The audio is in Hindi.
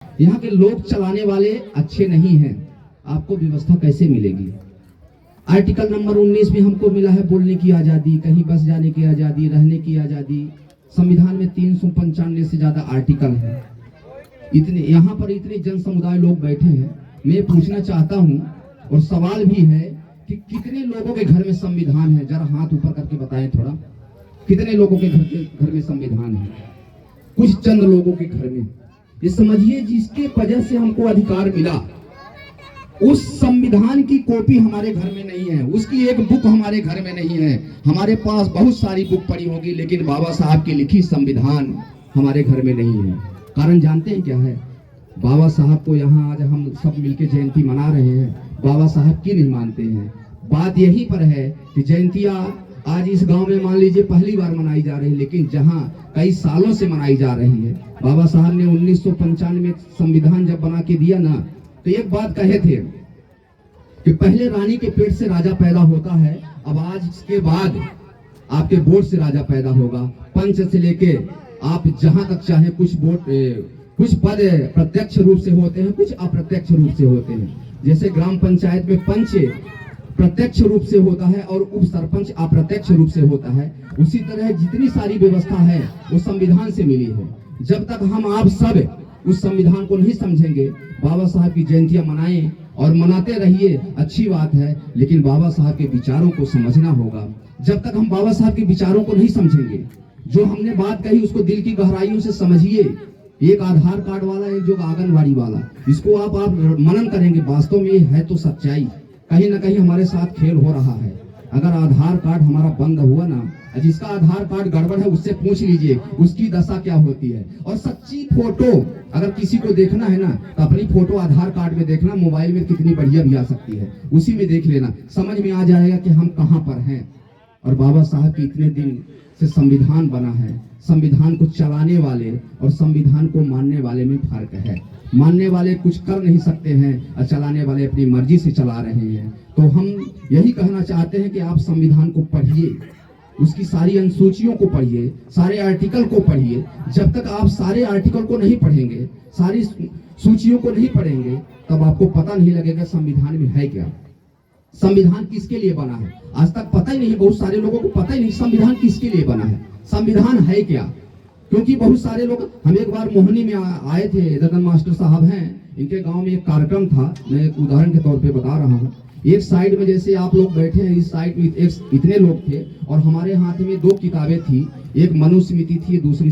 यहाँ के लोग चलाने वाले अच्छे नहीं हैं, आपको व्यवस्था कैसे मिलेगी? आर्टिकल नंबर 19 में हमको मिला है बोलने की आज़ादी, कहीं बस जाने की आज़ादी, रहने की आज़ादी। संविधान में 395 से ज़्यादा आर्टिकल है। इतने यहाँ पर इतने जन समुदाय लोग बैठे हैं। मैं पूछना चाहता हूँ और सवाल भी है कि कितने लोगों के घर में संविधान है? जरा हाथ ऊपर करके बताएं थोड़ा, कितने लोगों के घर में संविधान है? कुछ चंद लोगों के घर में। ये समझिए, जिसके वजह से हमको अधिकार मिला, उस संविधान की कॉपी हमारे घर में नहीं है, उसकी एक बुक हमारे घर में नहीं है। हमारे पास बहुत सारी बुक पड़ी होगी, लेकिन बाबा साहब की लिखी संविधान हमारे घर में नहीं है। कारण जानते हैं क्या है? बाबा साहब को यहाँ आज हम सब मिलके जयंती मना रहे हैं, बाबा साहब की नहीं मानते हैं। बात यही पर है कि जयंतियाँ आज इस गांव में मान लीजिए पहली बार मनाई जा रही है, लेकिन जहाँ कई सालों से मनाई जा रही है। बाबा साहब ने 1995 में संविधान जब बना के दिया ना, तो एक बात कहे थे कि पहले रानी के पेट से राजा पैदा होता है, अब आज इसके बाद आपके वोट से राजा पैदा होगा। पंच से लेके आप जहां तक चाहे, कुछ पद प्रत्यक्ष रूप से होते हैं, कुछ अप्रत्यक्ष रूप से होते हैं। जैसे ग्राम पंचायत में पंच प्रत्यक्ष रूप से होता है और उप सरपंच अप्रत्यक्ष रूप से होता है, उसी तरह जितनी सारी व्यवस्था है वो संविधान से मिली है। जब तक हम आप सब उस संविधान को नहीं समझेंगे, बाबा साहब की जयंतियां मनाएं और मनाते रहिए, अच्छी बात है, लेकिन बाबा साहब के विचारों को समझना होगा। जब तक हम बाबा साहब के विचारों को नहीं समझेंगे, जो हमने बात कही उसको दिल की गहराइयों से समझिए। एक आधार कार्ड वाला, एक जो आंगनबाड़ी वाला, इसको आप मनन करेंगे, वास्तव में ये है तो सच्चाई। कहीं ना कहीं हमारे साथ खेल हो रहा है। अगर आधार कार्ड हमारा बंद हुआ ना, जिसका आधार कार्ड गड़बड़ है उससे पूछ लीजिए उसकी दशा क्या होती है। और सच्ची फोटो अगर किसी को देखना है ना, तो अपनी फोटो आधार कार्ड में देखना, मोबाइल में कितनी बढ़िया भी आ सकती है, उसी में देख लेना, समझ में आ जाएगा कि हम कहाँ पर हैं। और बाबा साहब की इतने दिन से संविधान बना है, संविधान को चलाने वाले और संविधान को मानने वाले में फर्क है। मानने वाले कुछ कर नहीं सकते हैं और चलाने वाले अपनी मर्जी से चला रहे हैं। तो हम यही कहना चाहते हैं कि आप संविधान को पढ़िए, उसकी सारी अनुसूचियों को पढ़िए, सारे आर्टिकल को पढ़िए। जब तक आप सारे आर्टिकल को नहीं पढ़ेंगे, सारी सूचियों को नहीं पढ़ेंगे, तब आपको पता नहीं लगेगा संविधान में है क्या, संविधान किसके लिए बना है। आज तक पता ही नहीं, बहुत सारे लोगों को पता ही नहीं संविधान किसके लिए बना है, संविधान है क्या। क्योंकि बहुत सारे लोग, हम एक बार मोहनी में आए थे, ददन मास्टर साहब हैं, इनके गांव में एक कार्यक्रम था, मैं एक उदाहरण के तौर पे बता रहा हूँ। एक साइड में जैसे आप लोग बैठे हैं, इस साइड में इतने लोग थे और हमारे हाथ में 2 किताबें थी, एक मनुस्मृति थी, दूसरी